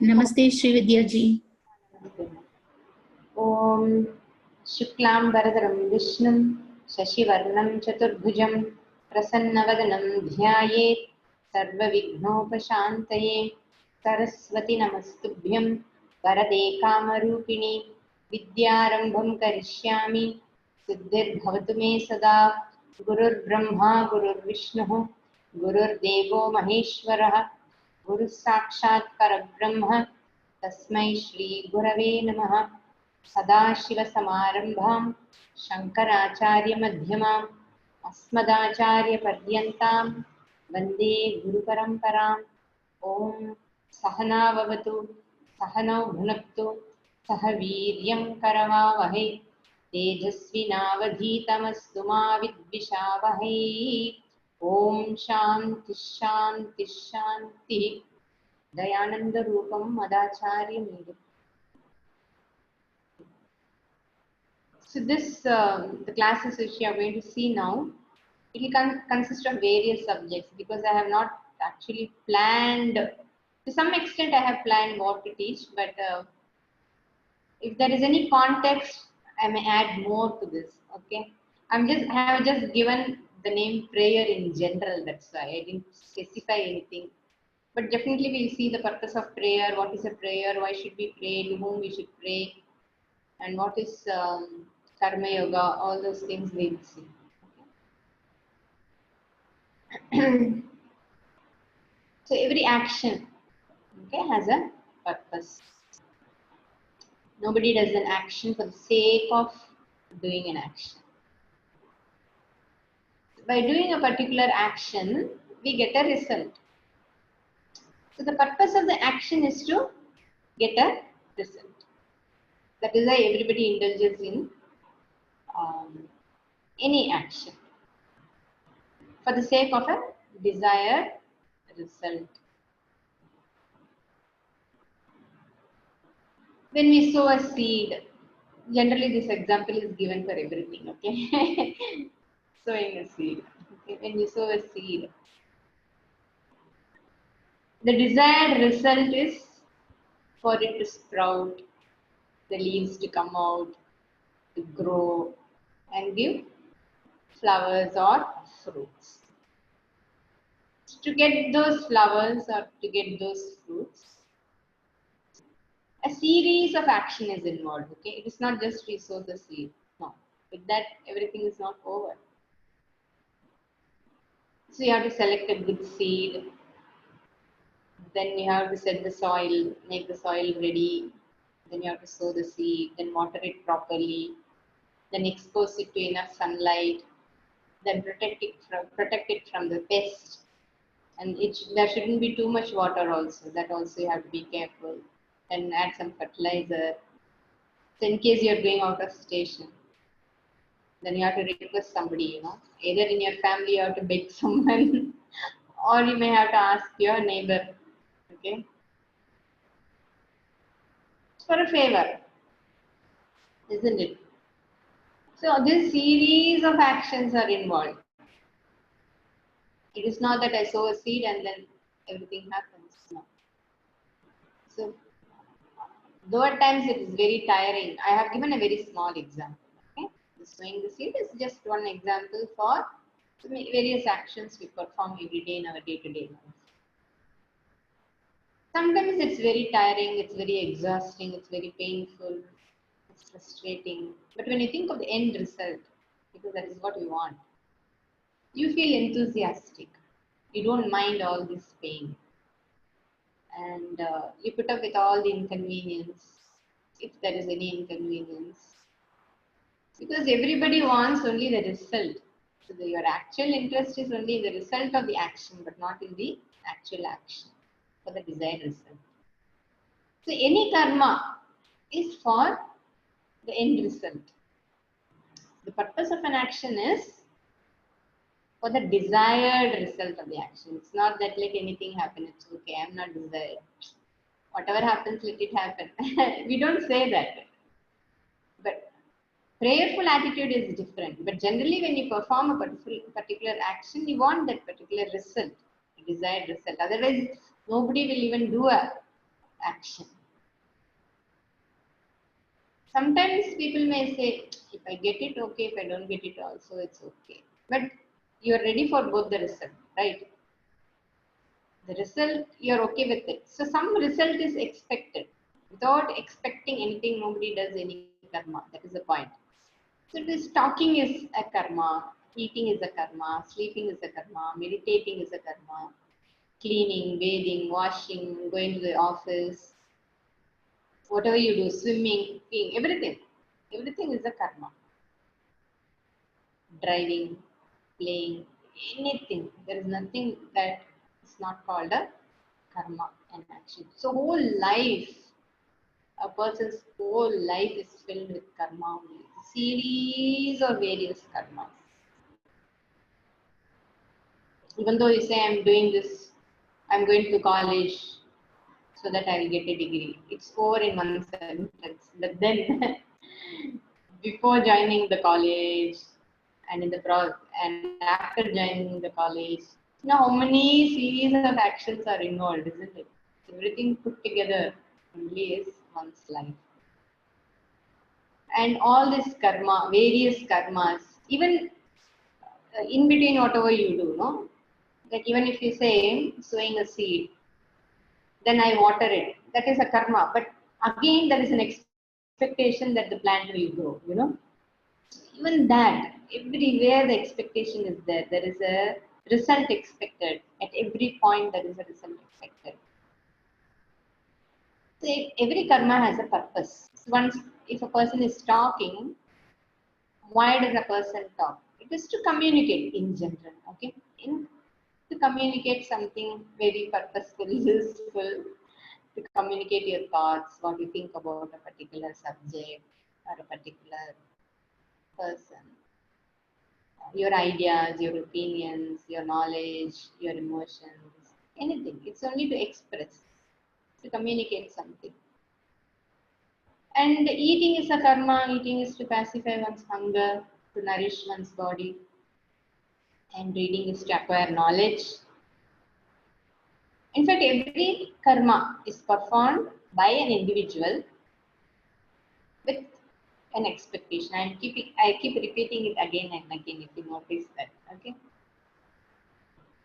नमस्ते श्री विद्या जी। ओम शुक्लां वरदरं विष्णुं शशिवर्णं चतुर्भुजं प्रसन्नवदनं ध्यायेत् सर्वविघ्नोपशान्तये। सरस्वती नमस्तुभ्यं वरदे कामरूपिणि विद्यारम्भं करिष्यामि सिद्धिर्भवतु मे सदा। गुरुर्ब्रह्मा गुरुर्विष्णुः गुरुर्देवो महेश्वरः गुरुः साक्षात् परब्रह्म तस्मै श्री गुरवे नमः। सदाशिवसमारम्भां शङ्कराचार्यमध्यमाम् अस्मदाचार्यपर्यन्तां वन्दे गुरुपरम्पराम्। ॐ सहना भवतु सहनौ भुनक्तु सह वीर्यं करवावहै तेजस्विनावधीतमस्तु मा विद्विषावहै। ॐ शान्ति शान्ति शान्तिः। दयानन्दरूपं मदाचार्यमीडे। So the classes which you are going to see now, it will consist of various subjects because I have not actually planned. To some extent, I have planned what to teach, but if there is any context, I may add more to this. Okay, I have just given the name prayer in general. That's why I didn't specify anything. But definitely, we'll see the purpose of prayer. What is a prayer? Why should we pray? To whom we should pray? And what is karma yoga, all those things we'll see. Okay. So every action, okay, has a purpose. Nobody does an action for the sake of doing an action. By doing a particular action, we get a result. So the purpose of the action is to get a result. That is why everybody indulges in any action for the sake of a desired result. When we sow a seed, generally this example is given for everything, okay? Sowing a seed. Okay? When we sow a seed, the desired result is for it to sprout, the leaves to come out, to grow, and give flowers or fruits. To get those flowers or to get those fruits, a series of action is involved, okay? It is not just we sow the seed. No. With that, everything is not over. So you have to select a good seed. Then you have to set the soil, make the soil ready. Then you have to sow the seed, then water it properly. Then expose it to enough sunlight. Then protect it from the pest. And there shouldn't be too much water also. That also you have to be careful. Then add some fertilizer. So in case you are going out of station, then you have to request somebody, either in your family you have to beg someone or you may have to ask your neighbor, okay, for a favor, isn't it? So this series of actions are involved. It is not that I sow a seed and then everything happens. No. So though at times it is very tiring, I have given a very small example. Okay, sowing the seed is just one example for various actions we perform every day in our day-to-day life. Sometimes it's very tiring, it's very exhausting, it's very painful, it's frustrating. But when you think of the end result, because that is what we want, you feel enthusiastic. You don't mind all this pain. And you put up with all the inconvenience, if there is any inconvenience. Because everybody wants only the result. So your actual interest is only in the result of the action, but not in the actual action for the desired result. So any karma is for the end result. The purpose of an action is for the desired result of the action. It's not that let anything happen, it's okay, I'm not desired. Whatever happens, let it happen. We don't say that. But prayerful attitude is different. But generally when you perform a particular action, you want that particular result, a desired result. Otherwise, nobody will even do action. Sometimes people may say, if I get it, okay. If I don't get it, also it's okay. But you're ready for both the result, right? The result, you're okay with it. So some result is expected. Without expecting anything, nobody does any karma. That is the point. So this talking is a karma, eating is a karma, sleeping is a karma, meditating is a karma, cleaning, bathing, washing, going to the office, whatever you do, swimming, cooking, everything. Everything is a karma. Driving, playing, anything. There is nothing that is not called a karma and action. So whole life, a person's whole life is filled with karma only. Series of various karmas. Even though you say I'm doing this, I'm going to college so that I will get a degree. It's over in one sentence. But then before joining the college and in the and after joining the college, you know how many series of actions are involved, isn't it? Everything put together only is one's life. And all this karma, various karmas, even in between whatever you do, no? Like even if you say sowing a seed, then I water it. That is a karma. But again, there is an expectation that the plant will grow, you know? Even that, everywhere the expectation is there. There is a result expected. At every point, there is a result expected. So every karma has a purpose. Once, if a person is talking, why does a person talk? It is to communicate in general, okay? To communicate something very purposeful, useful, to communicate your thoughts, what you think about a particular subject or a particular person, your ideas, your opinions, your knowledge, your emotions, anything. It's only to express, to communicate something. And eating is a karma, eating is to pacify one's hunger, to nourish one's body, and reading is to acquire knowledge. In fact, every karma is performed by an individual with an expectation. I keep repeating it again and again if you notice that. Okay.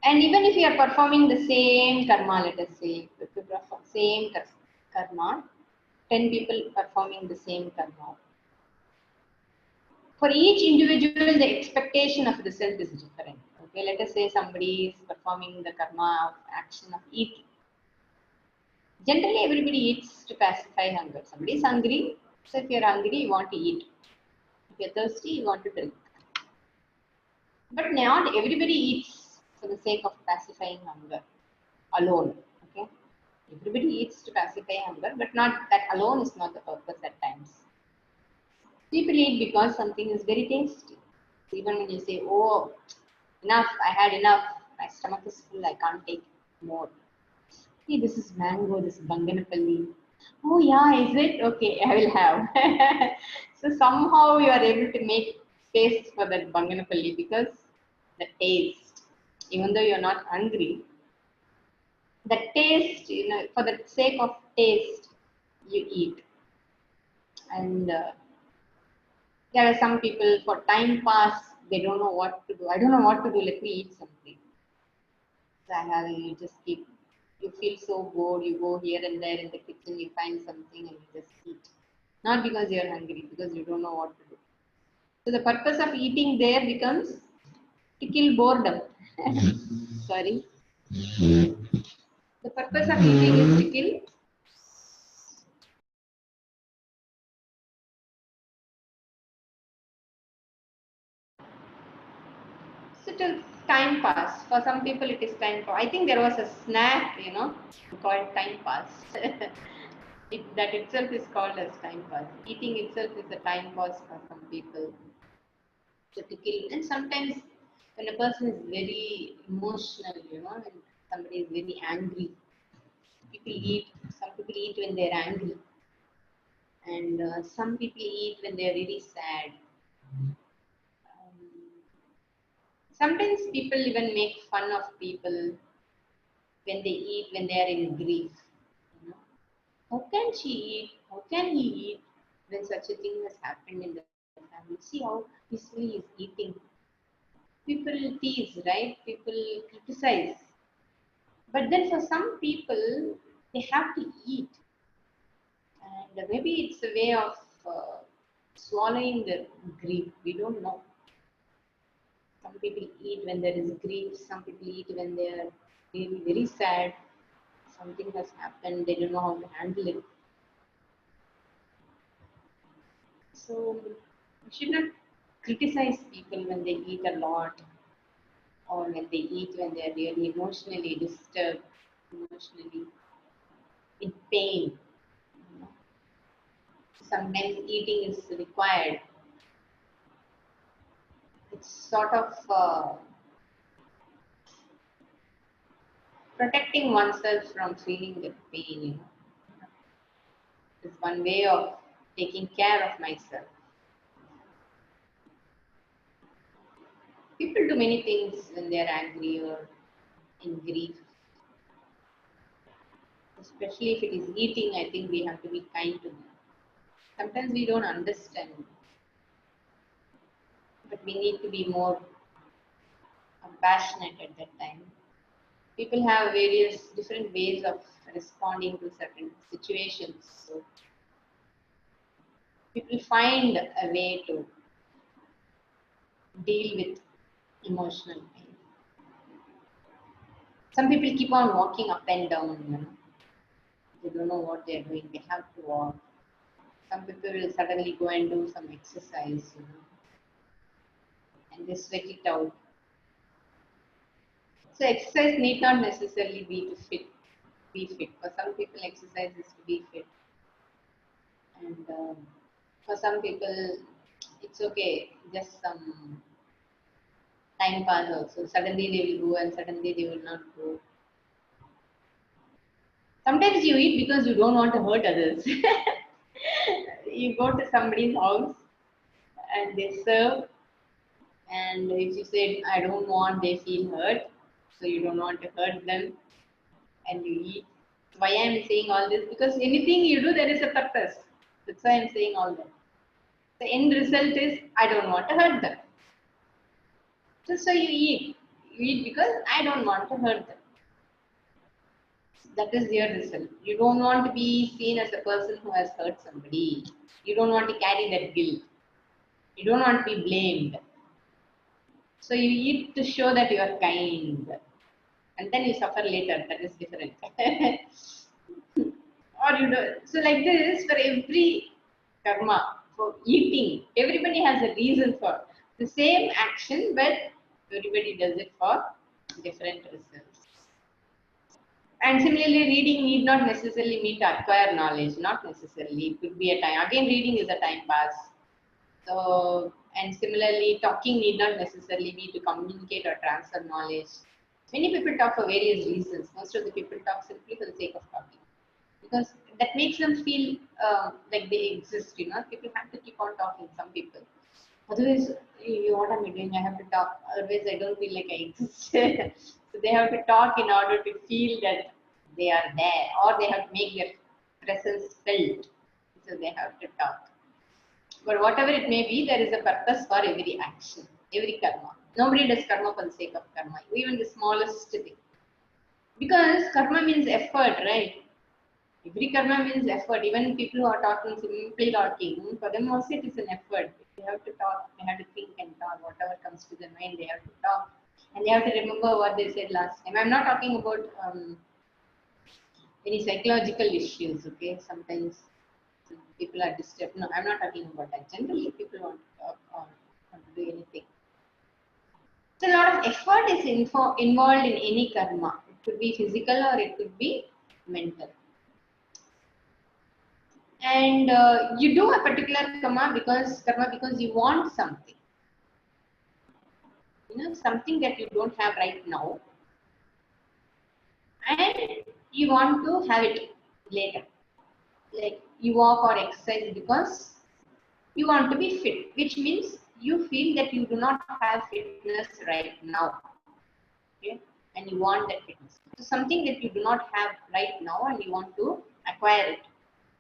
And even if you are performing the same karma, let us say, if you perform same karma, 10 people performing the same karma. For each individual, the expectation of result is different. Okay, let us say somebody is performing the karma of action of eating. Generally, everybody eats to pacify hunger. Somebody is hungry, so if you're hungry, you want to eat. If you're thirsty, you want to drink. But not everybody eats for the sake of pacifying hunger alone. Okay, everybody eats to pacify hunger, but not that alone is not the purpose at times. People eat because something is very tasty. Even when you say, "Oh, enough! I had enough. My stomach is full. I can't take more." Hey, this is mango. This is banganapalli. Oh yeah, is it? Okay, I will have. So somehow you are able to make space for that banganapalli because the taste, even though you are not hungry, the taste, you know, for the sake of taste, you eat. And there are some people for time pass, they don't know what to do. I don't know what to do. Let me eat something. So I have you just keep. You feel so bored. You go here and there in the kitchen. You find something and you just eat. Not because you are hungry, because you don't know what to do. So the purpose of eating there becomes to kill boredom. Sorry. The purpose of eating is to kill. So to time pass. For some people, it is time pass. I think there was a snack, you know, called time pass. That itself is called as time pass. Eating itself is a time pass for some people. So to kill, and sometimes when a person is very emotional, you know, when somebody is very angry, people eat. Some people eat when they are angry, and some people eat when they are really sad. Sometimes people even make fun of people when they eat when they are in grief. You know? How can she eat? How can he eat when such a thing has happened in the family? See how peacefully he's eating. People tease, right? People criticize. But then for some people, they have to eat. And maybe it's a way of swallowing the grief. We don't know. Some people eat when there is grief. Some people eat when they are really very sad. Something has happened. They don't know how to handle it. So we should not criticize people when they eat a lot or when they eat when they are really emotionally disturbed, emotionally in pain. You know. Sometimes eating is required. It's sort of protecting oneself from feeling the pain. You know, it's one way of taking care of myself. People do many things when they are angry or in grief, especially if it is eating. I think we have to be kind to them. Sometimes we don't understand, but we need to be more compassionate at that time. People have various different ways of responding to certain situations. So people find a way to deal with emotional pain. Some people keep on walking up and down, you know. They don't know what they're doing. They have to walk. Some people will suddenly go and do some exercise, you know, and they sweat it out. So exercise need not necessarily be to be fit. For some people, exercise is to be fit, and for some people, it's okay, just some time pass also. Suddenly they will go and suddenly they will not go. Sometimes you eat because you don't want to hurt others. You go to somebody's house and they serve, and if you say, I don't want, they feel hurt, so you don't want to hurt them and you eat. Why I am saying all this? Because anything you do, there is a purpose. That's why I am saying all that. The end result is I don't want to hurt them. So you eat. You eat because I don't want to hurt them. That is your result. You don't want to be seen as a person who has hurt somebody. You don't want to carry that guilt. You don't want to be blamed. So you eat to show that you are kind. And then you suffer later. That is different. Or you do so like this for every karma, for eating. Everybody has a reason for the same action, but everybody does it for different results. And similarly, reading need not necessarily mean to acquire knowledge, not necessarily. It could be a time. Again, reading is a time pass. So, and similarly, talking need not necessarily be to communicate or transfer knowledge. Many people talk for various reasons. Most of the people talk simply for the sake of talking because that makes them feel like they exist. You know, people have to keep on talking. Some people. Otherwise, what am I doing? I have to talk. Otherwise, I don't feel like I exist. So they have to talk in order to feel that they are there, or they have to make their presence felt. So they have to talk. But whatever it may be, there is a purpose for every action, every karma. Nobody does karma for the sake of karma, even the smallest thing. Because karma means effort, right? Every karma means effort. Even people who are talking, simply talking, for them also it is an effort. They have to talk, they have to think and talk. Whatever comes to their mind, they have to talk. And they have to remember what they said last time. I'm not talking about any psychological issues, okay? Sometimes people are disturbed. No, I'm not talking about that. Generally, people want to talk or want to do anything. So, a lot of effort is involved in any karma. It could be physical or it could be mental. And you do a particular karma because you want something. You know, something that you don't have right now, and you want to have it later. Like you walk or exercise because you want to be fit, which means you feel that you do not have fitness right now. Okay? And you want that fitness. So something that you do not have right now and you want to acquire it.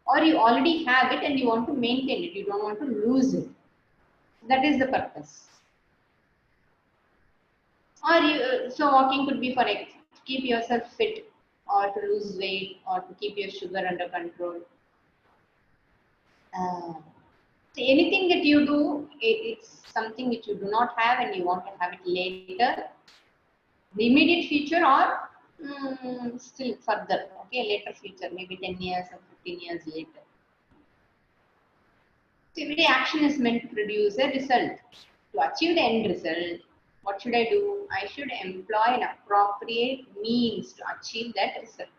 or you already have it and you want to maintain it, you don't want to lose it. That is the purpose. Or so walking could be for to keep yourself fit, or to lose weight, or to keep your sugar under control. So anything that you do, it's something which you do not have and you want to have it later, the immediate future, or still further, okay, later future, maybe 10 years or 15 years later. So every action is meant to produce a result. To achieve the end result, what should I do? I should employ an appropriate means to achieve that result.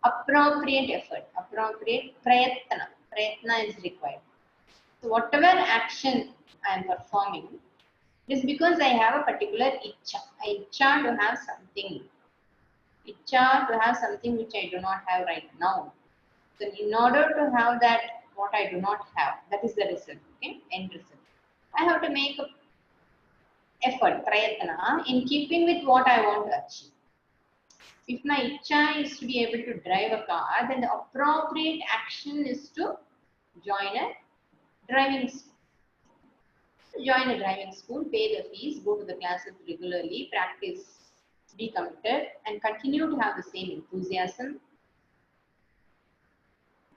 Appropriate effort, appropriate prayatna. Prayatna is required. So whatever action I am performing, it is because I have a particular ichcha. Ichcha to have something. Ichcha to have something which I do not have right now. So in order to have that, what I do not have, that is the result, okay, end result. I have to make a effort, prayatna, in keeping with what I want to achieve. If my ichcha is to be able to drive a car, then the appropriate action is to join a driving school. Join a driving school, pay the fees, go to the classes regularly, practice, be committed, and continue to have the same enthusiasm.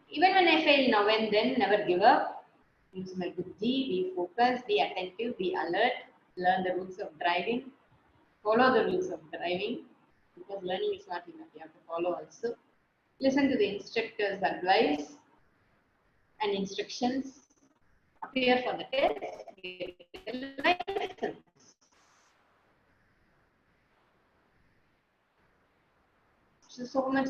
Even when I fail now and then, never give up. Use my buddhi, be focused, be attentive, be alert, learn the rules of driving, follow the rules of driving, because learning is not enough, you have to follow also. Listen to the instructor's advice and instructions, appear for the test, get the license. So much,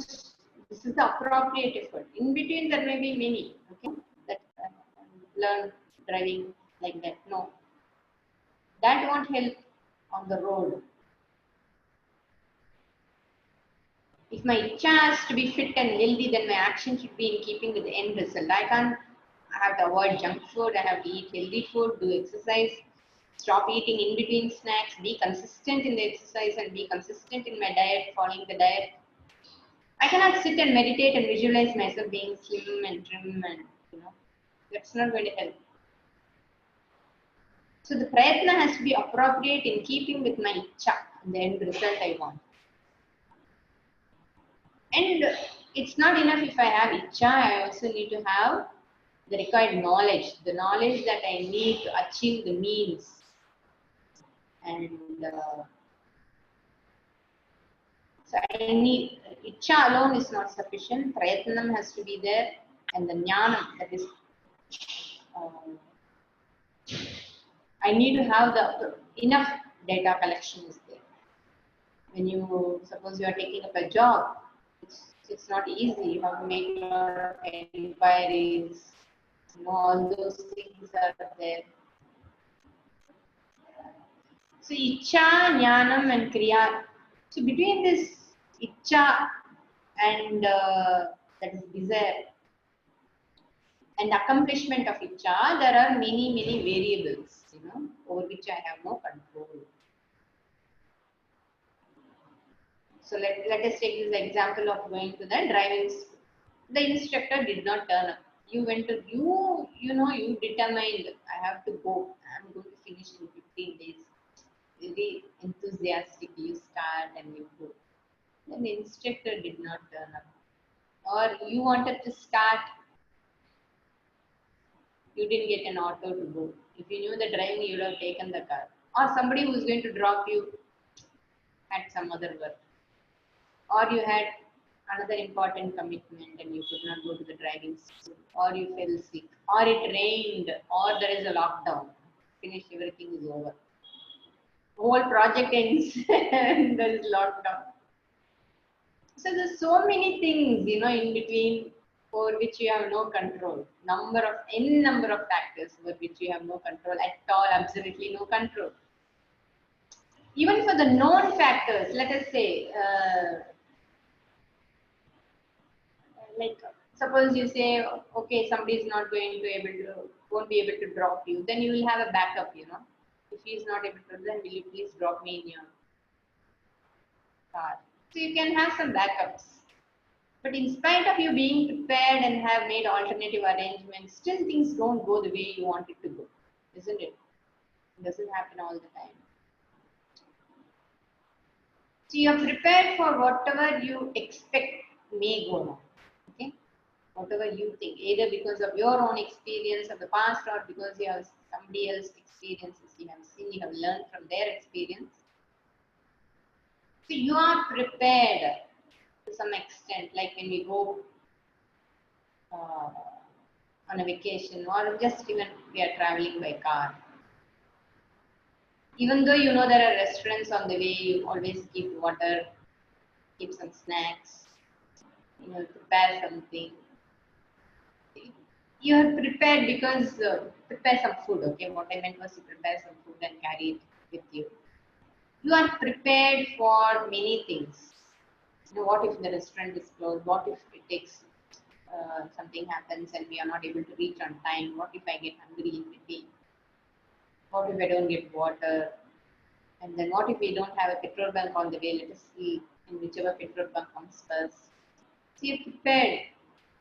this is the appropriate effort. In between there may be many, okay, that learn driving like that. No, that won't help on the road. If my ichcha has to be fit and healthy, then my action should be in keeping with the end result. I have to avoid junk food, I have to eat healthy food, do exercise, stop eating in between snacks, be consistent in the exercise and be consistent in my diet, following the diet. I cannot sit and meditate and visualize myself being slim and trim and, that's not going to help. So the prayatna has to be appropriate in keeping with my ichcha, the end result I want. And it's not enough if I have ichcha, I also need to have the required knowledge, the knowledge that I need to achieve the means. And so I need, ichcha alone is not sufficient, prayatnam has to be there, and the jnanam, that is, I need to have the enough data collection is there. When you, suppose you are taking up a job, it's not easy, you have to make a lot of inquiries, all those things are there. So ichcha, jnanam and kriya. So between this ichcha and that is desire and accomplishment of ichcha, there are many variables, over which I have no control. So let us take this example of going to the driving school. The instructor did not turn up. You went to, you determined, I have to go. I'm going to finish in 15 days. Very enthusiastic, you start and you go. Then the instructor did not turn up. Or you wanted to start, you didn't get an auto to go. If you knew the driving, you would have taken the car. Or somebody who was going to drop you had some other work. Or you had another important commitment and you could not go to the driving school, or you fell sick, or it rained, or there is a lockdown. Finish, everything is over. Whole project ends and there is lockdown. So there's so many things, in between for which you have no control. N number of factors for which you have no control at all, absolutely no control. Even for the known factors, let us say, like suppose you say, okay, somebody is not won't be able to drop you, then you will have a backup, If he is not able to, then will you please drop me in your car? So you can have some backups. But in spite of you being prepared and have made alternative arrangements, still things don't go the way you want it to go, isn't it? It doesn't happen all the time. So you are prepared for whatever you expect may go wrong. Okay? Whatever you think, either because of your own experience of the past or because you have somebody else's experiences you have seen, you have learned from their experience. So you are prepared to some extent, like when we go on a vacation or just even we are traveling by car. Even though you know there are restaurants on the way, you always keep water, keep some snacks, prepare something. You are prepared because prepare some food. Okay, what I meant was to prepare some food and carry it with you. You are prepared for many things. What if the restaurant is closed? What if it takes something happens and we are not able to reach on time? What if I get hungry in between? What if I don't get water? And then what if we don't have a petrol bunk on the way? Let us see in whichever petrol bunk comes first. So you're prepared.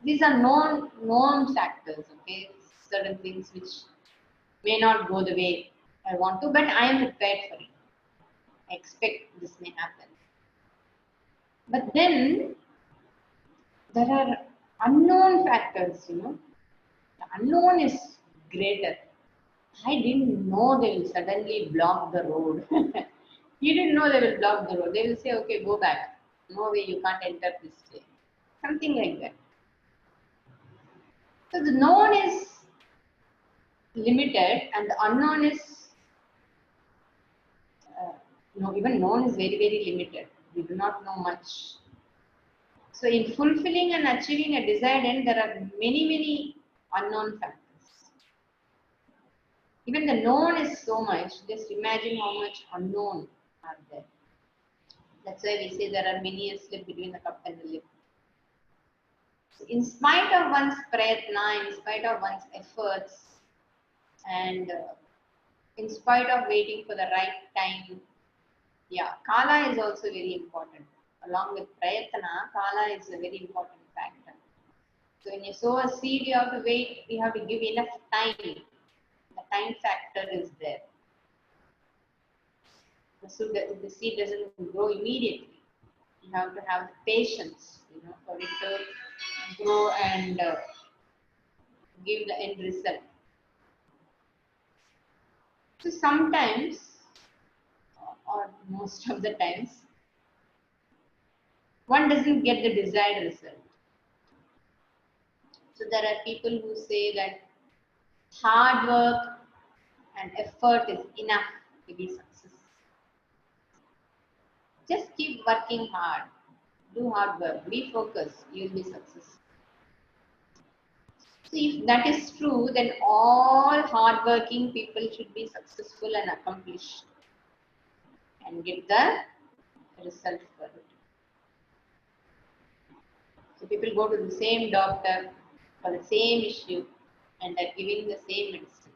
These are known factors, okay? Certain things which may not go the way I want to, but I am prepared for it. I expect this may happen. But then there are unknown factors, The unknown is greater. I didn't know they will suddenly block the road. You didn't know they will block the road. They will say, okay, go back. No way, you can't enter this way. Something like that. So the known is limited and the unknown is, even known is very, very limited. We do not know much. So in fulfilling and achieving a desired end, there are many, many unknown factors. Even the known is so much, just imagine how much unknown are there. That's why we say there are many a slip between the cup and the lip. So in spite of one's prayatna, in spite of one's efforts, and in spite of waiting for the right time, kala is also very important. Along with prayatna, kala is a very important factor. So when you sow a seed, you have to wait, you have to give enough time. The time factor is there. So the seed doesn't grow immediately. You have to have patience, for it to grow and give the end result. So sometimes, or most of the times, one doesn't get the desired result. So there are people who say that hard work and effort is enough to be successful. Just keep working hard. Do hard work. Be focused. You'll be successful. So if that is true, then all hardworking people should be successful and accomplished and get the result for it. So people go to the same doctor for the same issue and are giving the same medicine.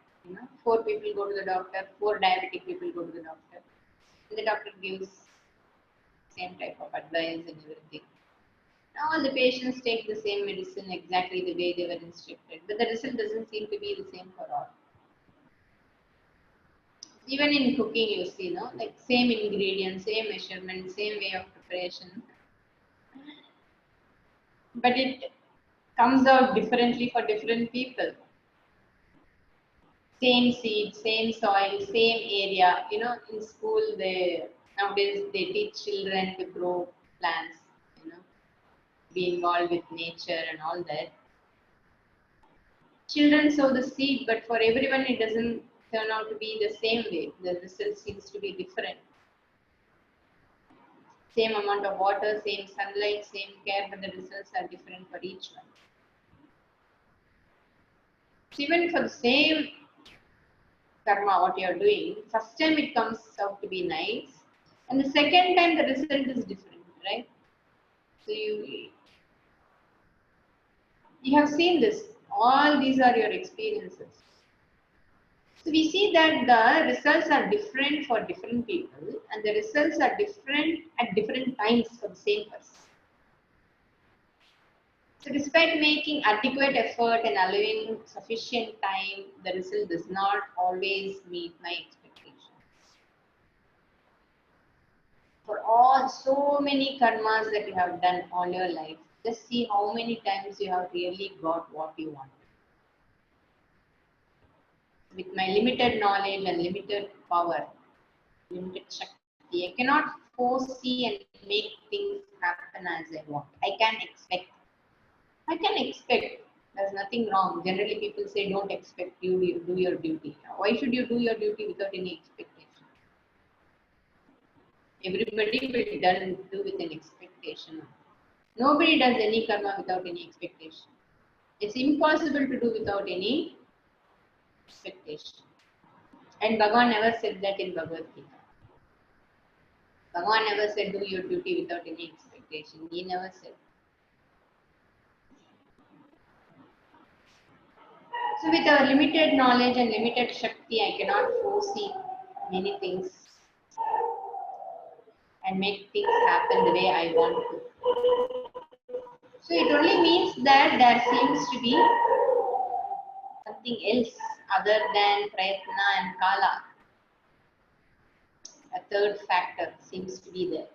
4 people go to the doctor, 4 diabetic people go to the doctor. And the doctor gives same type of advice and everything. All the patients take the same medicine exactly the way they were instructed, but the result doesn't seem to be the same for all. Even in cooking, you see, like same ingredients, same measurement, same way of preparation, but it comes out differently for different people. Same seed, same soil, same area. In school, nowadays they teach children to grow plants. Be involved with nature and all that. Children sow the seed, but for everyone it doesn't turn out to be the same way. The result seems to be different. Same amount of water, same sunlight, same care, but the results are different for each one. So even for the same karma, what you are doing, first time it comes out to be nice, and the second time the result is different, right? So you have seen this. All these are your experiences. So we see that the results are different for different people and the results are different at different times for the same person. So despite making adequate effort and allowing sufficient time, the result does not always meet my expectations. For all so many karmas that you have done on your life, just see how many times you have really got what you want. With my limited knowledge and limited power, limited shakti, I cannot foresee and make things happen as I want. I can expect. There's nothing wrong. Generally, people say don't expect, you do your duty. Why should you do your duty without any expectation? Everybody will do with an expectation. Nobody does any karma without any expectation. It's impossible to do without any expectation. And Bhagavan never said that in Bhagavad Gita. Bhagavan never said do your duty without any expectation. He never said. So with our limited knowledge and limited Shakti, I cannot foresee many things and make things happen the way I want to. So it only means that there seems to be something else other than Prayatna and Kala. A third factor seems to be there,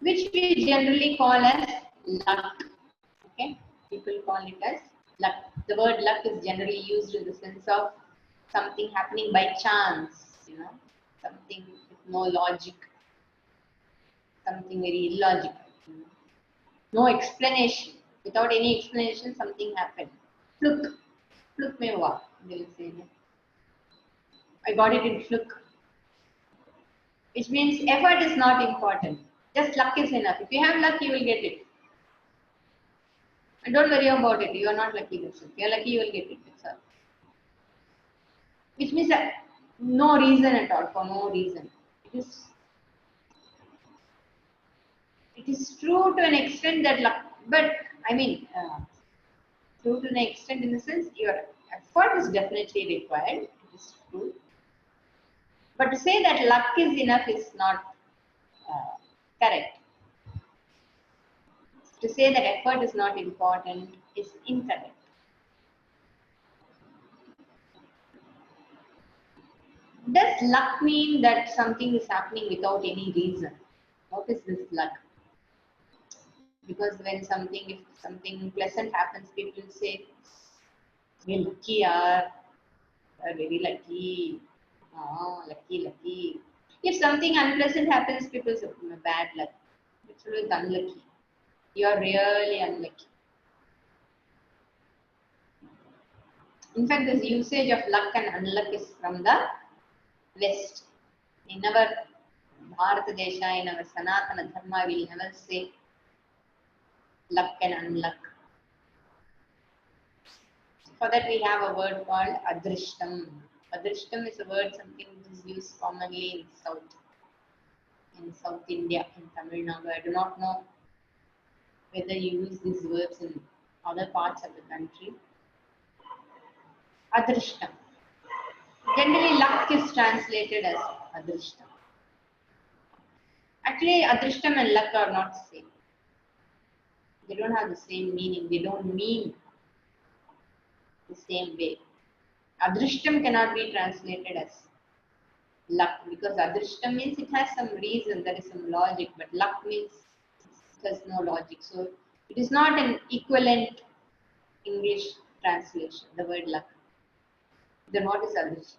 which we generally call as luck. Okay, people call it as luck. The word luck is generally used in the sense of something happening by chance, something with no logic, something very illogical. No explanation. Without any explanation, something happened. Fluke. Fluke mein hua, they will say. I got it in fluke. Which means effort is not important. Just luck is enough. If you have luck, you will get it. And don't worry about it. You are not lucky. If you are lucky, you will get it. That's all. Which means that no reason at all, for no reason. It is true to an extent that luck, but I mean, true to an extent in the sense your effort is definitely required. It is true. But to say that luck is enough is not correct. To say that effort is not important is incorrect. Does luck mean that something is happening without any reason? What is this luck? Because when if something pleasant happens, people say, we're lucky, yaar. We're very lucky. Oh, lucky, lucky. If something unpleasant happens, people say, bad luck. It's always unlucky. You're really unlucky. In fact, this usage of luck and unluck is from the West. In our Bharata Desha, in our Sanatana Dharma, we will never say luck and unluck. For that, we have a word called adrishtam. Adrishtam is a word, something which is used commonly in South India, in Tamil Nadu. I do not know whether you use these words in other parts of the country. Adrishtam. Generally, luck is translated as adrishtam. Actually, adrishtam and luck are not the same. They don't have the same meaning. They don't mean the same way. Adrishtam cannot be translated as luck because adrishtam means it has some reason, there is some logic, but luck means it has no logic. So it is not an equivalent English translation, the word luck. Then what is adrishtam?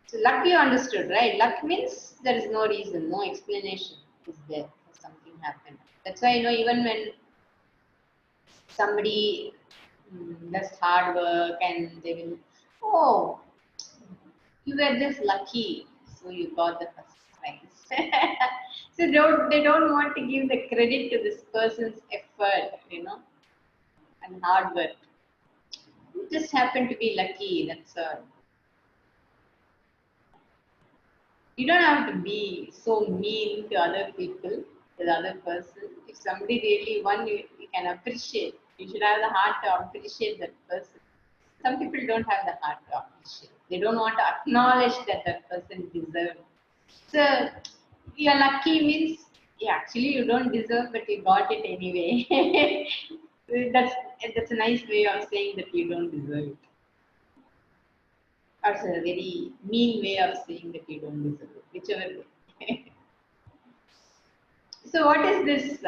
So luck you understood, right? Luck means there is no reason, no explanation is there for something happened. That's why even when somebody does hard work and they will, oh, you were just lucky, so you got the first prize. So they don't want to give the credit to this person's effort, and hard work. You just happen to be lucky, that's all. You don't have to be so mean to other people, to the other person. If somebody really won, you can appreciate. You should have the heart to appreciate that person. Some people don't have the heart to appreciate. They don't want to acknowledge that person deserves. So, you're lucky means Yeah, actually, you don't deserve, but you got it anyway. that's that's a nice way of saying that you don't deserve it. Or it's a very mean way of saying that you don't deserve it, whichever way. So, what is this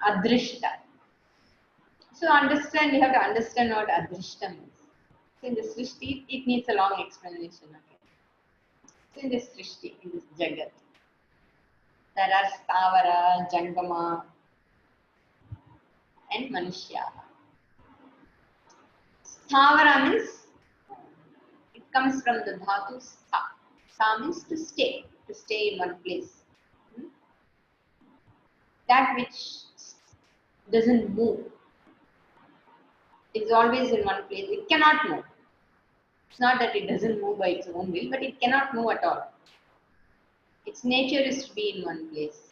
adrishta? So, understand, you have to understand what adrishta means. So, in the Srishti, it needs a long explanation. Okay. So, in this Srishti, in this Jagat, there are Stavara, Jangama, and Manushya. Stavara means it comes from the dhatu sta. Sta means to stay in one place. Hmm? That which doesn't move is always in one place. It cannot move. It's not that it doesn't move by its own will, but it cannot move at all. Its nature is to be in one place.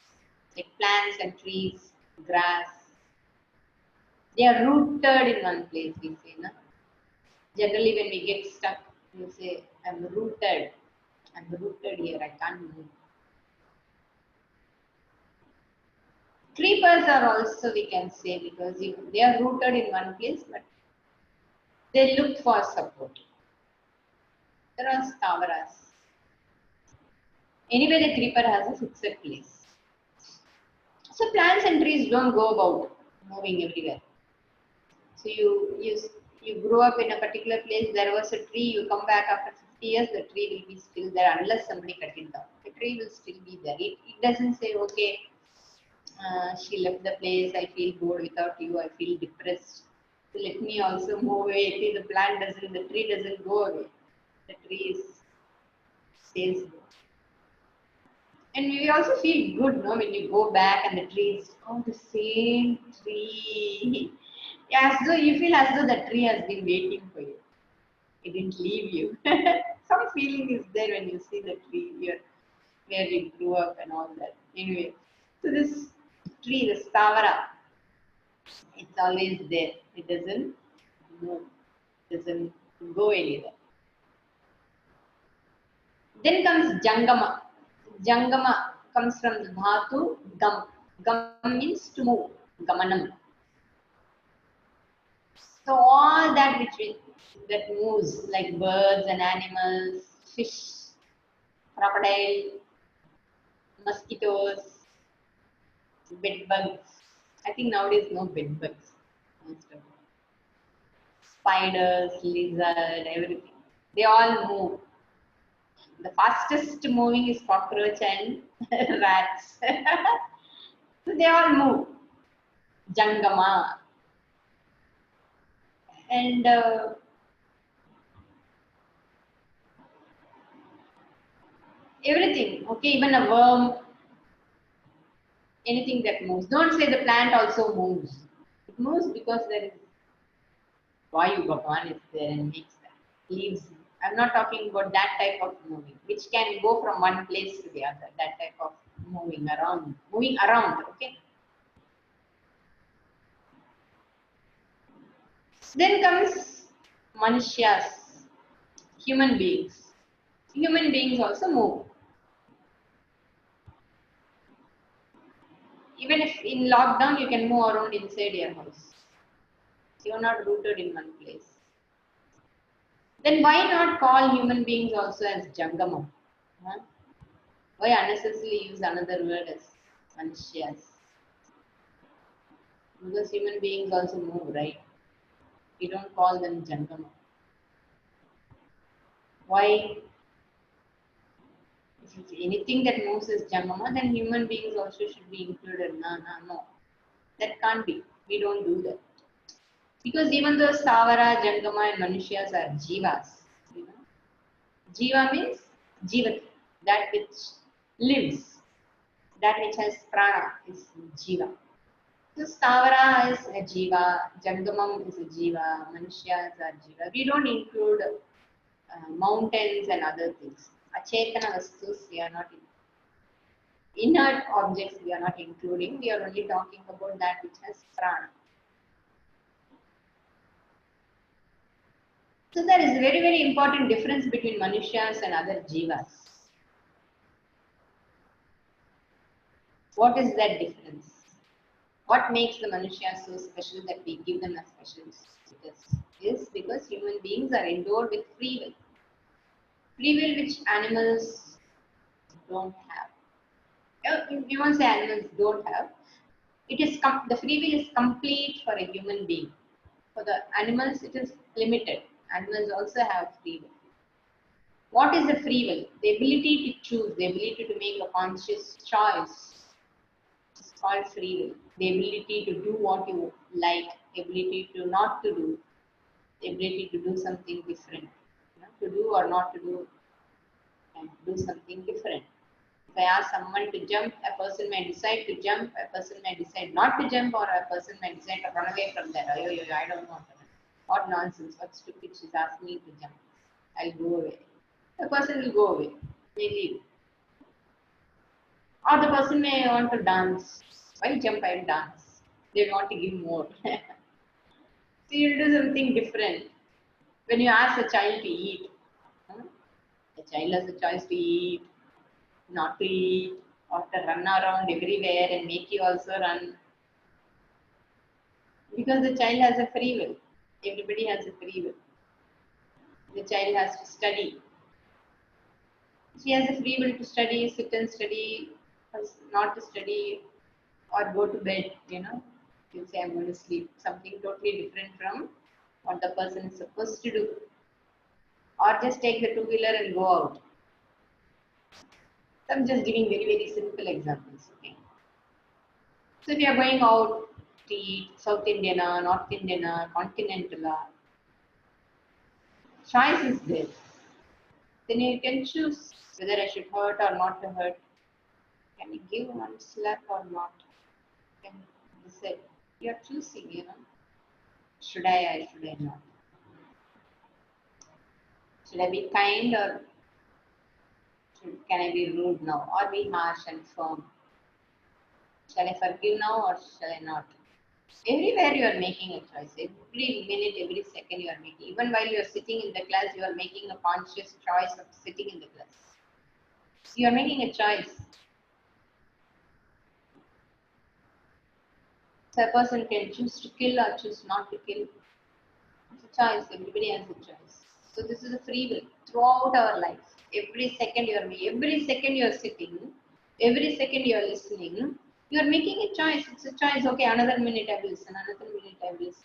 Like plants and trees, grass, they are rooted in one place, we say. No? Generally, when we get stuck, we say, I'm rooted. I'm rooted here, I can't move. Creepers are also, we can say, because they are rooted in one place, but they look for support. There are stavaras. Anyway, the creeper has a fixed place. So plants and trees don't go about moving everywhere. So you grow up in a particular place. There was a tree. You come back after 50 years, the tree will be still there unless somebody cut it down. The tree will still be there. It doesn't say, okay, she left the place. I feel bored without you. I feel depressed. So let me also move away. See, the plant doesn't. The tree doesn't go away. The tree stays there. And we also feel good, no, when you go back and the trees, oh, the same tree. Yeah, as though you feel as though the tree has been waiting for you. It didn't leave you. Some feeling is there when you see the tree here, where you grew up and all that. Anyway, so this tree, the stavara, it's always there. It doesn't move, doesn't go anywhere. Then comes Jangama. Jangama comes from the dhatu gam. Gam means to move, gamanam. So all that that moves, like birds and animals, fish, crocodile, mosquitoes, bed bugs. I think nowadays no bed bugs. Most of them. Spiders, lizard, everything. They all move. The fastest moving is cockroach and rats. So they all move. Jangama. And everything. Okay, even a worm, anything that moves. Don't say the plant also moves. It moves because there is Vayu Bhagavan is there and makes that. Leaves. I'm not talking about that type of moving, which can go from one place to the other. That type of moving around. Moving around, okay? Then comes Manushyas, human beings. Human beings also move. Even if in lockdown you can move around inside your house. You're not rooted in one place. Then why not call human beings also as Jangamam? Huh? Why unnecessarily use another word as Manushyas? Because human beings also move, right? We don't call them Jangamam. Why? If anything that moves is Jangama, then human beings also should be included. No, no, no. That can't be. We don't do that. Because even though Stavara, Jangama, and Manushyas are Jivas, you know, Jiva means Jivati, that which lives, that which has prana is Jiva. So Stavara is a Jiva, Jangamam is a Jiva, Manushyas are Jiva. We don't include mountains and other things. Achetana vastus we are not inert objects we are not including. We are only talking about that which has prana. So there is a very, very important difference between Manushyas and other Jivas. What is that difference? What makes the Manushya so special that we give them a special status is because human beings are endowed with free will. Free will which animals don't have. You won't say animals don't have. It is the free will is complete for a human being. For the animals, it is limited. Animals also have free will. What is the free will? The ability to choose, the ability to make a conscious choice is called free will. The ability to do what you like, the ability to not to do, the ability to do something different. To do or not to do, and do something different. If I ask someone to jump, a person may decide to jump, a person may decide not to jump, or a person may decide to run away from there. I don't want to run. What nonsense, what stupid, she's asking me to jump. I'll go away. The person will go away, may leave. Or the person may want to dance. Why jump? I'll dance. They want to give more. So you'll do something different. When you ask a child to eat, huh? The child has a choice to eat, not to eat, or to run around everywhere and make you also run. Because the child has a free will. Everybody has a free will. The child has to study. She has a free will to study, sit and study, or not to study, or go to bed. You say, I'm going to sleep. Something totally different from what the person is supposed to do. Or just take the two-wheeler and go out. So I'm just giving very, very simple examples. Okay. So if you are going out to eat South Indian, North Indian, continental, choice is there. Then you can choose whether I should hurt or not to hurt. Can you give one slap or not? Can you decide? You are choosing. Should I or should I not? Should I be kind or can I be rude now or be harsh and firm? Shall I forgive now or shall I not? Everywhere you are making a choice. Every minute, every second you are making. Even while you are sitting in the class, you are making a conscious choice of sitting in the class. You are making a choice. So a person can choose to kill or choose not to kill. It's a choice. Everybody has a choice. So this is a free will throughout our life. Every second you are sitting, every second you are listening, you are making a choice. It's a choice. Okay, another minute I will listen, another minute I will listen.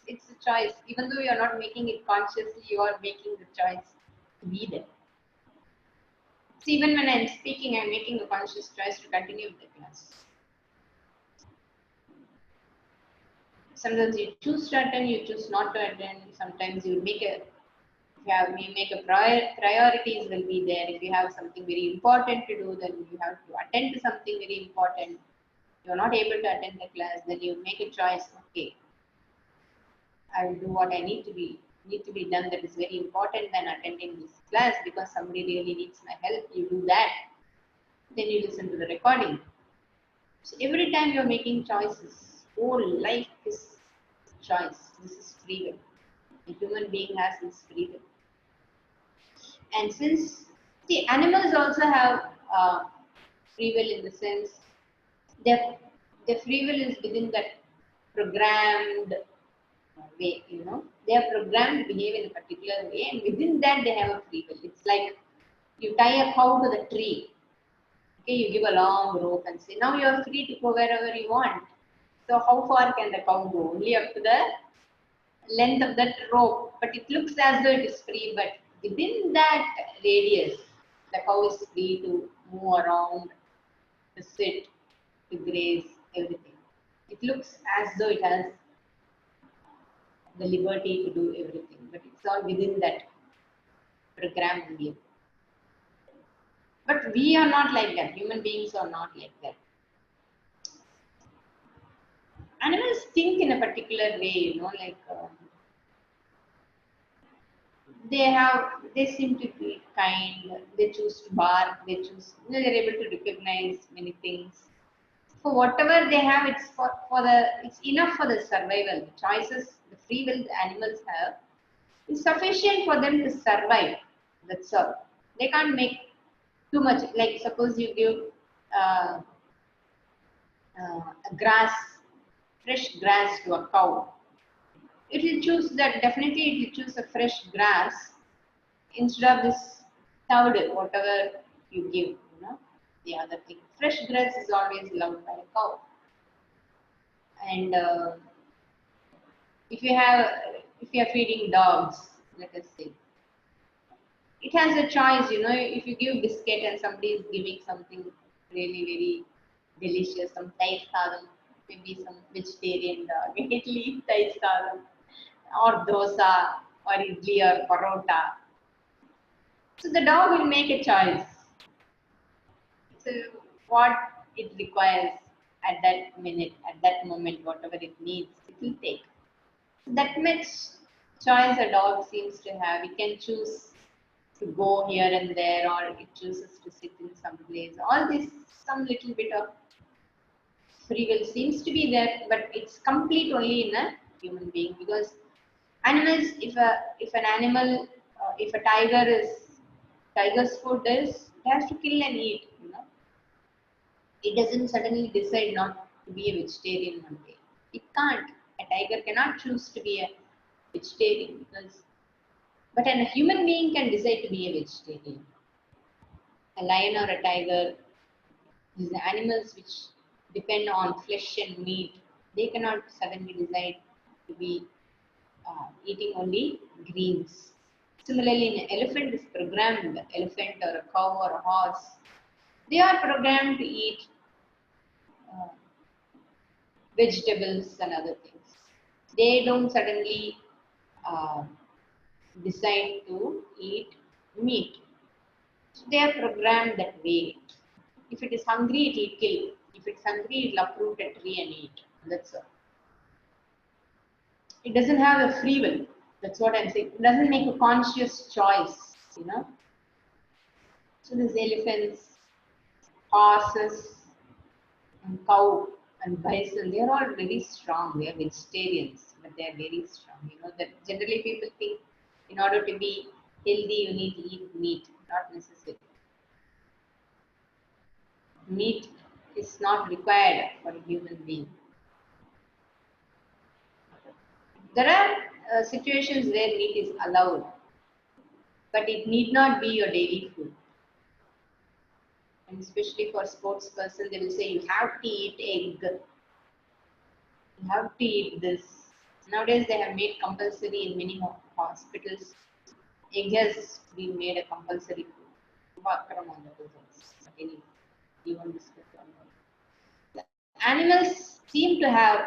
It's a choice. Even though you are not making it consciously, you are making the choice to be there. So even when I'm speaking, I'm making a conscious choice to continue with the class. Sometimes you choose to attend, you choose not to attend. Sometimes you make a priorities will be there. If you have something very important to do, then you have to attend to something very important. You're not able to attend the class, then you make a choice. Okay, I will do what I need to be done that is very important than attending this class because somebody really needs my help. You do that. Then you listen to the recording. So every time you're making choices, whole life is choice. This is free will. A human being has this free will. And since the animals also have free will in the sense their free will is within that programmed way. They are programmed to behave in a particular way, and within that they have a free will. It's like you tie a cow to the tree. Okay, you give a long rope and say, now you are free to go wherever you want. So how far can the cow go? Only up to the length of that rope, but it looks as though it is free, but within that radius, the cow is free to move around, to sit, to graze, everything. It looks as though it has the liberty to do everything, but it's all within that program only. But we are not like that. Human beings are not like that. Animals think in a particular way, like they seem to be kind, they choose to bark, they're able to recognize many things. For whatever they have, it's enough for the survival. The choices, the free will the animals have is sufficient for them to survive. That's all. They can't make too much. Like suppose you give a grass, fresh grass to a cow, it will choose that, definitely it will choose a fresh grass instead of this towed, whatever you give, the other thing. Fresh grass is always loved by a cow. And if you have, if you are feeding dogs, let us say, it has a choice, if you give biscuit and somebody is giving something really very delicious, some Thai sadam, maybe some vegetarian dog, it will eat Thai sadam or dosa or idli or parota. So the dog will make a choice. So what it requires at that minute, at that moment, whatever it needs, it will take. That much choice a dog seems to have. It can choose to go here and there, or it chooses to sit in some place. All this, some little bit of free will seems to be there, but it's complete only in a human being. Because animals, if an animal, if a tiger's food is, it has to kill and eat. It doesn't suddenly decide not to be a vegetarian one day. It can't. A tiger cannot choose to be a vegetarian, but a human being can decide to be a vegetarian. A lion or a tiger, these animals which depend on flesh and meat, they cannot suddenly decide to be eating only greens. Similarly, an elephant is programmed, elephant or a cow or a horse, they are programmed to eat uh, vegetables and other things. They don't suddenly uh, decide to eat meat. So they are programmed that way. If it is hungry, it will kill. If it's hungry, it will uproot a tree and eat. That's all. It doesn't have a free will. That's what I'm saying. It doesn't make a conscious choice. So these elephants, horses, and cow and bison, they are all very strong. They are vegetarians, but they are very strong. That generally people think in order to be healthy, you need to eat meat. Not necessary. Meat is not required for a human being. There are situations where meat is allowed, but it need not be your daily food. And especially for sports person, they will say you have to eat egg, you have to eat this. Nowadays, they have made compulsory in many hospitals. Egg has been made a compulsory food. Vakram on the results. But anyway, we won't discuss on that. The animals seem to have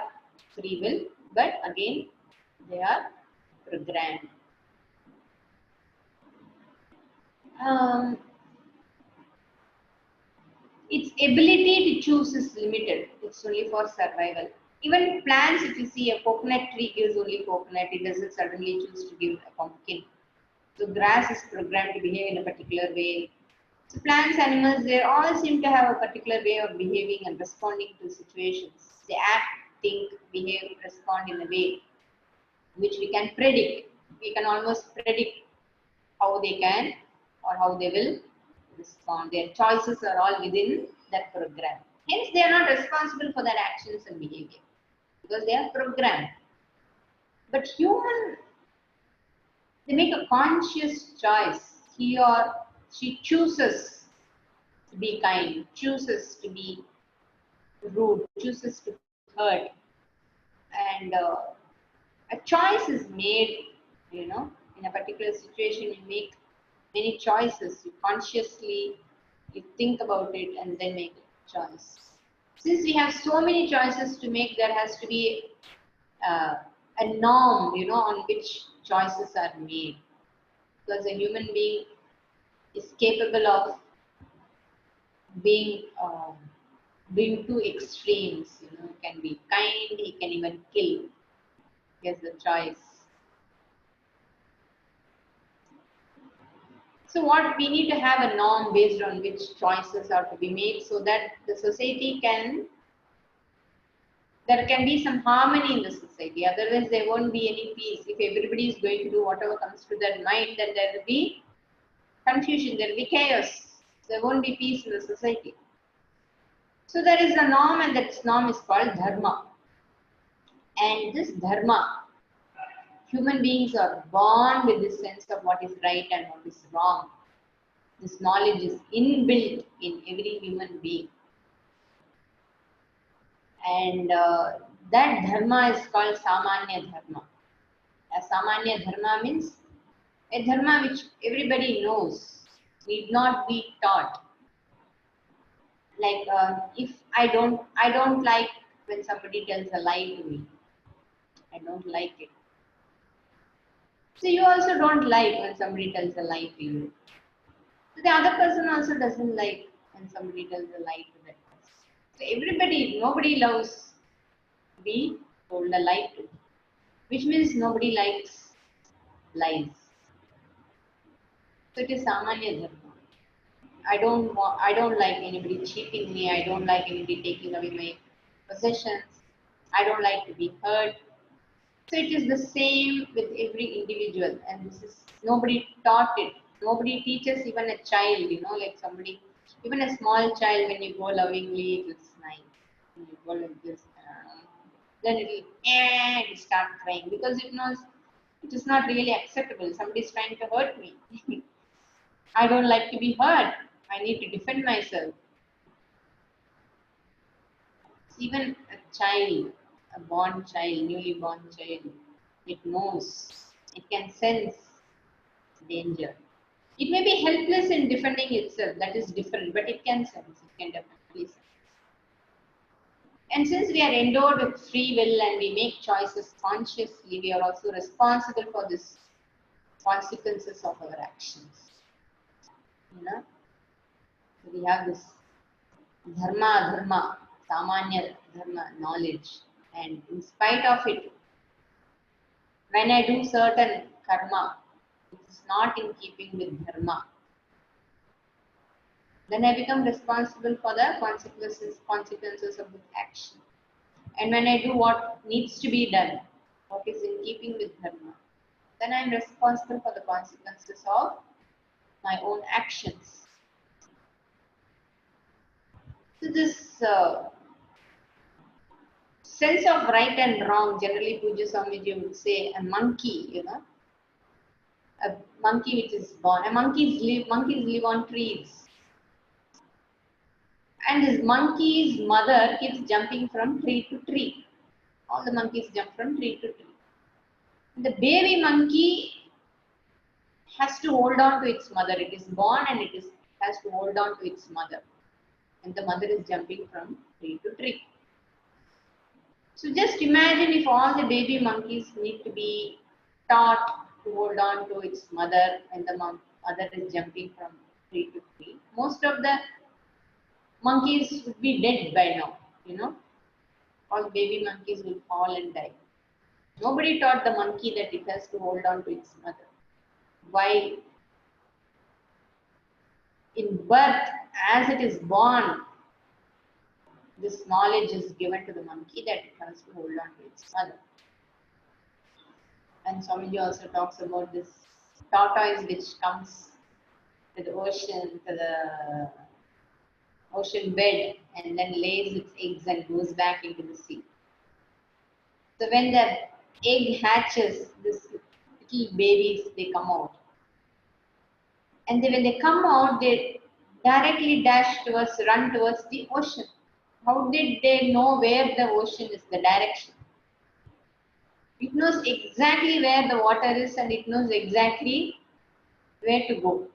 free will, but again, they are programmed. Um, its ability to choose is limited. It's only for survival. Even plants, if you see a coconut tree gives only coconut, it doesn't suddenly choose to give a pumpkin. So grass is programmed to behave in a particular way. So plants, animals, they all seem to have a particular way of behaving and responding to situations. They act, think, behave, respond in a way which we can predict. We can almost predict how they can or how they will respond. Their choices are all within that program. Hence, they are not responsible for their actions and behavior because they are programmed. But human, they make a conscious choice. He or she chooses to be kind, chooses to be rude, chooses to hurt, and a choice is made. In a particular situation, you make many choices. You consciously you think about it and then make a choice. Since we have so many choices to make, there has to be uh, a norm, on which choices are made. Because a human being is capable of being being two extremes. He can be kind, he can even kill. He has the choice. So what we need to have a norm based on which choices are to be made so that the society there can be some harmony in the society. Otherwise, there won't be any peace. If everybody is going to do whatever comes to their mind, then there will be confusion, there will be chaos. There won't be peace in the society. So there is a norm, and that norm is called dharma. And this dharma, human beings are born with this sense of what is right and what is wrong. This knowledge is inbuilt in every human being. And that dharma is called samanya dharma. A samanya dharma means a dharma which everybody knows, need not be taught. Like if I don't like when somebody tells a lie to me. I don't like it. So you also don't like when somebody tells a lie to you. So the other person also doesn't like when somebody tells a lie to that person. So nobody loves to be told a lie to, which means nobody likes lies. So it is samanya dharma. I don't like anybody cheating me. I don't like anybody taking away my possessions. I don't like to be hurt. So it is the same with every individual, and this is nobody taught it. Nobody teaches even a child, like somebody, even a small child. When you go lovingly, it's nice. When you go like this, then it'll start crying because it knows it is not really acceptable. Somebody is trying to hurt me. I don't like to be hurt. I need to defend myself. Even a child, a born child, newly born child, it knows, it can sense danger. It may be helpless in defending itself, that is different, but it can sense, it can definitely sense. And since we are endowed with free will and we make choices consciously, we are also responsible for this consequences of our actions. You know, so we have this dharma, samanya dharma, knowledge, and in spite of it, when I do certain karma, which is not in keeping with dharma, then I become responsible for the consequences of this action. And when I do what needs to be done, what is in keeping with dharma, then I am responsible for the consequences of my own actions. So this sense of right and wrong, generally Puja Swamiji would say a monkey, a monkey which is born. Monkeys live on trees. And this monkey's mother keeps jumping from tree to tree. All the monkeys jump from tree to tree. The baby monkey has to hold on to its mother. It is born and has to hold on to its mother. And the mother is jumping from tree to tree. So just imagine if all the baby monkeys need to be taught to hold on to its mother and the mother is jumping from tree to tree. Most of the monkeys would be dead by now. All baby monkeys will fall and die. Nobody taught the monkey that it has to hold on to its mother. Why? In birth, as it is born, this knowledge is given to the monkey that it has to hold on to its mother. And Swamiji also talks about this tortoise which comes to the ocean bed and then lays its eggs and goes back into the sea. So when the egg hatches, these little babies, they come out. And when they come out, they directly run towards the ocean. How did they know where the ocean is, the direction? It knows exactly where the water is and it knows exactly where to go.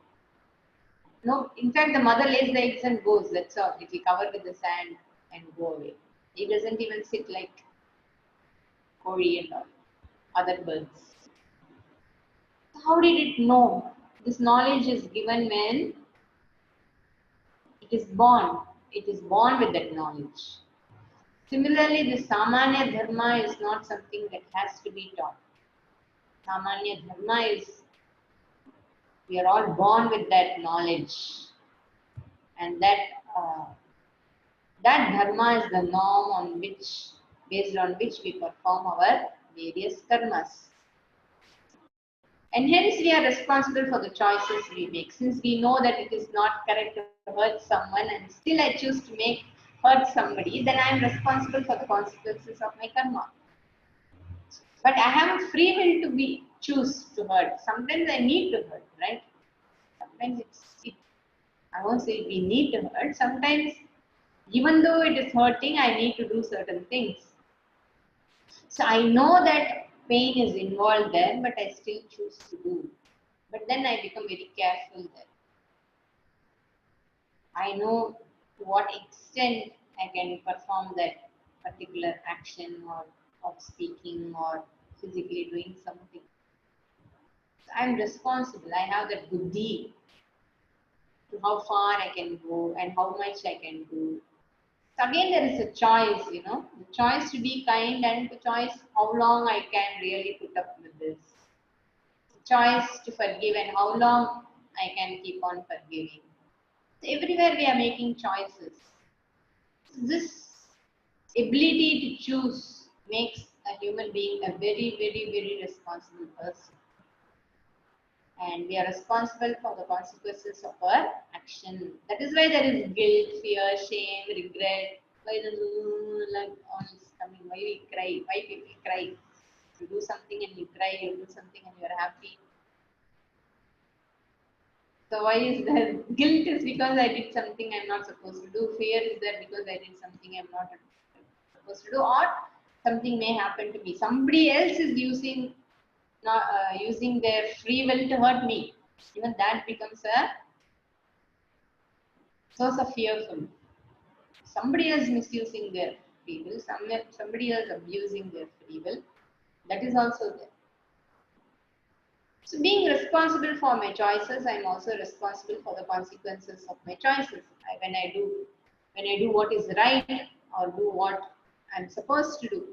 No, in fact, the mother lays the eggs and goes. That's all. It will cover with the sand and go away. It doesn't even sit like Kori and all other birds. How did it know? This knowledge is given when it is born. It is born with that knowledge. Similarly, the Samanya Dharma is not something that has to be taught. Samanya Dharma is, we are all born with that knowledge. And that Dharma is the norm based on which we perform our various karmas. And hence we are responsible for the choices we make. Since we know that it is not correct to hurt someone and still I choose to make hurt somebody, then I am responsible for the consequences of my karma. But I have free will to be choose to hurt. Sometimes I need to hurt, right? Sometimes I won't say we need to hurt. Sometimes, even though it is hurting, I need to do certain things. So I know that pain is involved there, but I still choose to do. But then I become very careful there. I know to what extent I can perform that particular action or of speaking or physically doing something. So I'm responsible. I have that buddhi to how far I can go and how much I can do. So again, there is a choice, the choice to be kind and the choice how long I can really put up with this. The choice to forgive and how long I can keep on forgiving. So everywhere we are making choices. So this ability to choose makes a human being a very, very, very responsible person. And we are responsible for the consequences of our action. That is why there is guilt, fear, shame, regret. Why the like all is coming? Why we cry? Why people cry? You do something and you cry. You do something and you are happy. So why is there guilt? Is because I did something I'm not supposed to do. Fear is there because I did something I'm not supposed to do, or something may happen to me. Somebody else is using their free will to hurt me. Even that becomes a source of fearful. Somebody else misusing their free will, somebody else abusing their free will. That is also there. So being responsible for my choices, I'm also responsible for the consequences of my choices. When I do what is right or do what I'm supposed to do,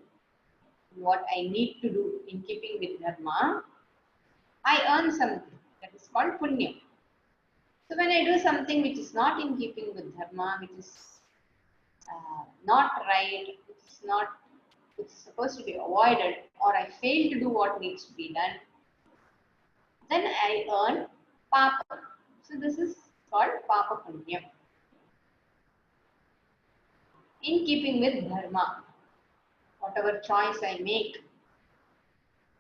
what I need to do in keeping with dharma, I earn something that is called punya. So when I do something which is not in keeping with dharma, which is not right, which is supposed to be avoided, or I fail to do what needs to be done, then I earn papa. So this is called papa punyam. In keeping with dharma, whatever choice I make,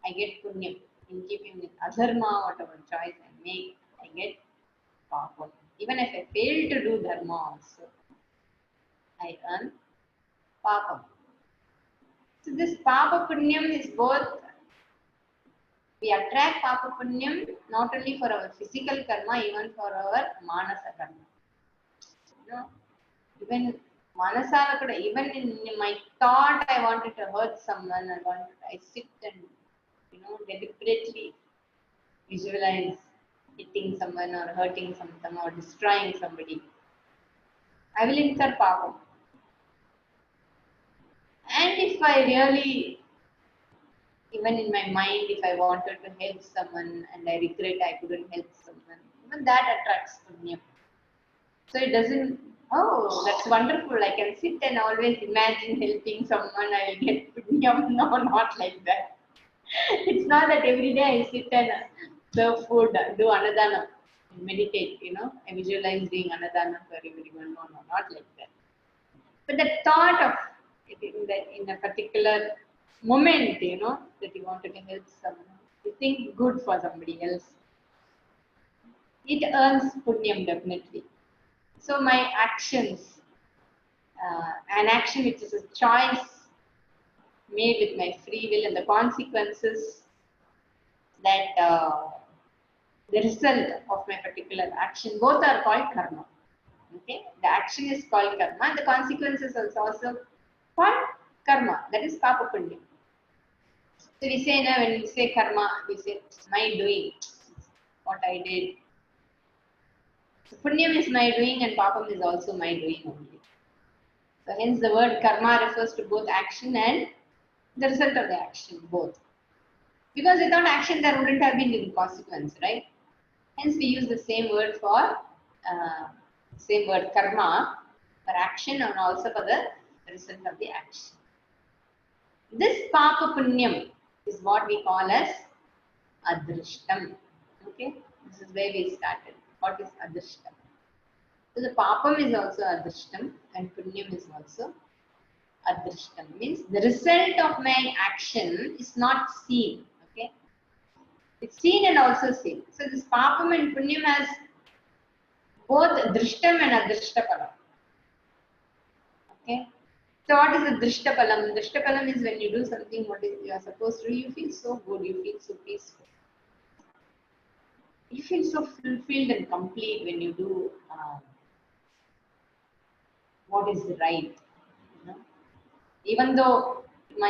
I get punyam. In keeping with adharma, whatever choice I make, I get papa. Even if I fail to do dharma also, I earn papa. So this papa punyam is both. We attract papa punyam not only for our physical karma, even for our manasa karma. Even manasa, even in my thought, I wanted to hurt someone. I sit and deliberately visualize hitting someone or hurting someone or destroying somebody. I will incur papa. And if I really, even in my mind, if I wanted to help someone and I regret I couldn't help someone, even that attracts punya. So it doesn't, oh, that's wonderful. I can sit and always imagine helping someone, I will get punya. No, not like that. It's not that every day I sit and serve food, do anadana, meditate, I visualize doing anadana for everyone. No, no, not like that. But the thought of it in a particular moment, that you wanted to help someone, you think good for somebody else, it earns punyam definitely. So my actions, an action which is a choice made with my free will and the consequences that the result of my particular action, both are called karma. Okay, the action is called karma, and the consequences is also called karma. That is papa punya. So we say now, when we say karma, we say my doing, what I did. So punyam is my doing, and papam is also my doing only. So hence the word karma refers to both action and the result of the action, both. Because without action, there wouldn't have been any consequence, right? Hence, we use the same word karma for action and also for the result of the action. This papa punyam is what we call as adrishtam. Okay, this is where we started. What is adrishtam? So the papam is also adrishtam and punyam is also adrishtam. Means the result of my action is not seen. Okay, it's seen and also seen. So this papam and punyam has both drishtam and adrishtapalam. Okay. So what is the drishtapalam? Drishtapalam is when you do something what is you are supposed to do, you feel so good, you feel so peaceful. You feel so fulfilled and complete when you do what is right. You know? Even though you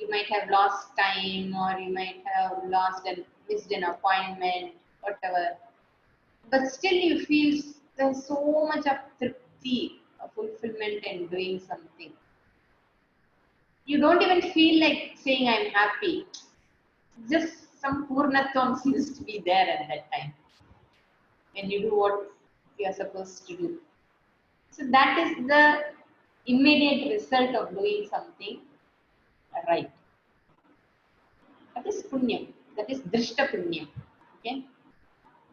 might have lost time or you might have lost and missed an appointment, whatever, but still you feel there's so much of tripti, of fulfillment in doing something. You don't even feel like saying I'm happy. Just some purnatvam seems to be there at that time when you do what you are supposed to do. So that is the immediate result of doing something right. That is punyam. That is drishta punyam. Okay.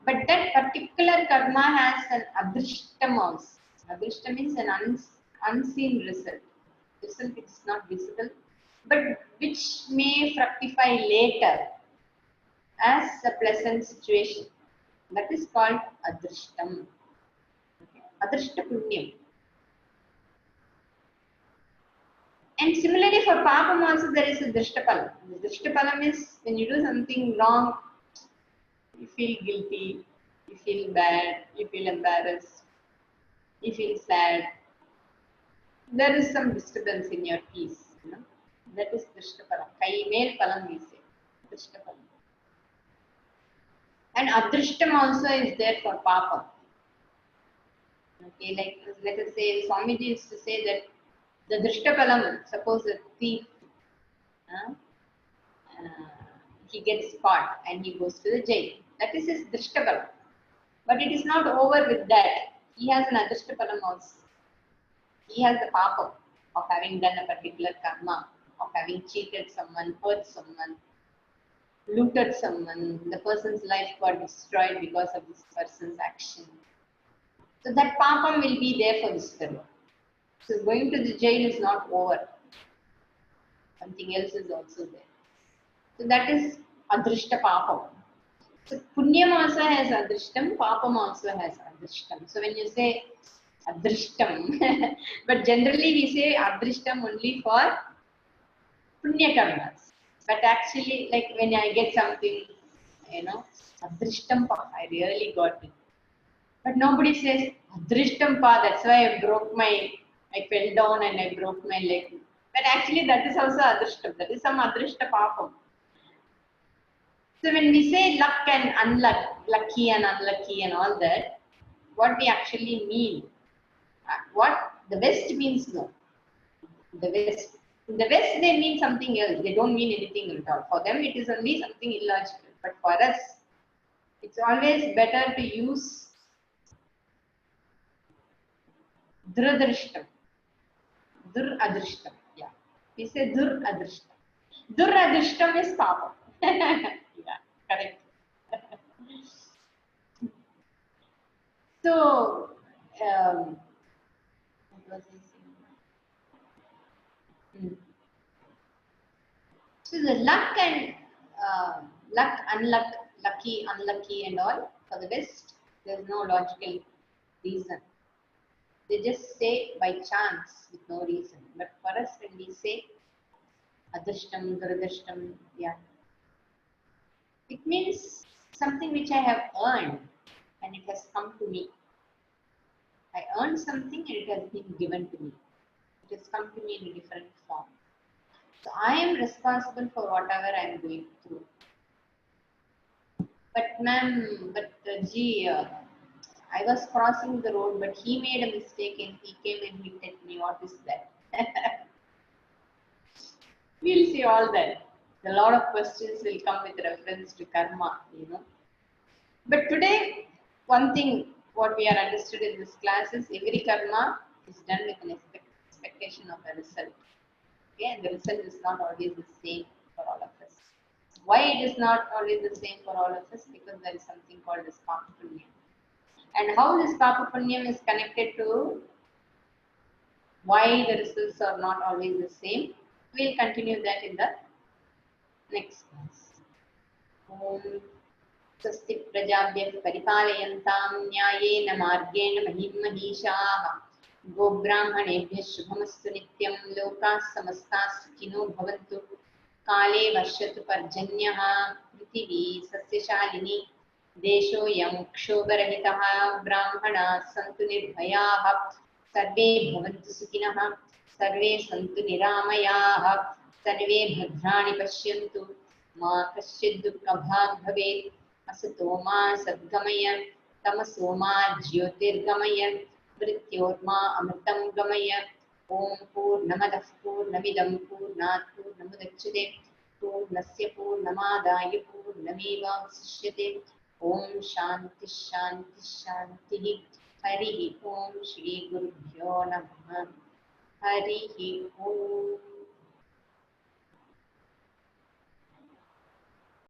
But that particular karma has an adrishtam also. Adrishtam means an unseen result. Result is not visible, but which may fructify later as a pleasant situation. That is called adrishtam. Okay. Adrishta punyam. And similarly for papam also there is a drishtapalam. The drishtapalam is when you do something wrong, you feel guilty, you feel bad, you feel embarrassed, you feel sad. There is some disturbance in your peace. You know? That is drishtapalam. Kaimel palam we say. Drishtapalam. And adrishtam also is there for papam. Okay, like let us say Swamiji used to say that the drishtapalam, suppose a thief, uh, he gets caught and he goes to the jail. That is his drishtapalam. But it is not over with that. He has an adrishtapalam also. He has the papam of having done a particular karma, of having cheated someone, hurt someone, looted someone, the person's life got destroyed because of this person's action. So that papam will be there for this fellow. So going to the jail is not over. Something else is also there. So that is adrishta papam. So punyam also has adrishtam, papam also has adrishtam. So when you say adrishtam, but generally we say adrishtam only for punya karmas. But actually, like when I get something, you know, adrishtam pa, I really got it. But nobody says adrishtam pa, that's why I fell down and I broke my leg. But actually that is also adrishtam, that is some adrishta papam. So when we say luck and unluck, lucky and unlucky and all that, what we actually mean, what the West means no. The West, in the West they mean something else. They don't mean anything at all. For them it is only something illogical. But for us, it's always better to use duradrishtam. Dur adrishtam. Yeah. We say dur adrishtam. Dur adrishtam is papa. Yeah, correct. So, what was I saying? So the luck and luck, unluck, lucky, unlucky, and all for the West, there is no logical reason. They just say by chance with no reason. But for us, when we say adrishtam, duradrishtam, yeah, it means something which I have earned and it has come to me. I earned something and it has been given to me. It has come to me in a different form. So I am responsible for whatever I am going through. But ma'am, I was crossing the road, but he made a mistake and he came and he hit me. What is that? We'll see all that. A lot of questions will come with reference to karma, you know. But today, one thing what we are understood in this class is every karma is done with an expectation of a result. Okay, and the result is not always the same for all of us. Why it is not always the same for all of us? Because there is something called as punya. And how this Papa Punyam is connected to why the results are not always the same. We'll continue that in the next class. Om स्वस्ति प्रजाभ्यः परिपालयन्तां न्यायेन मार्गेण महिं महिषाः गोब्राह्मणेभ्यः शुभमस्तु नित्यं लोकाः समस्ताः सुखिनो भवन्तु काले वर्षतु पर्जन्यः पृथिवी सस्यशालिनी देशोऽयं क्षोभरहितः ब्राह्मणाः सन्तु निर्भयाः सर्वे भवन्तु सुखिनः सर्वे सन्तु निरामयाः सर्वे भद्राणि पश्यन्तु मा कश्चित् दुःखभाग् भवेत् असतो मा सद्गमय तमसो मा ज्योतिर्गमय मृत्योर्मा अमृतं गमय ॐ पूर्णमदः पूर्णमिदं पूर्णात् पूर्णमुदच्यते पूर्णस्य पूर्णमादाय पूर्णमेवावशिष्यते ॐ शान्तिः शान्तिः शान्तिः हरिः ॐ श्रीगुरुभ्यो नमः हरिः ॐ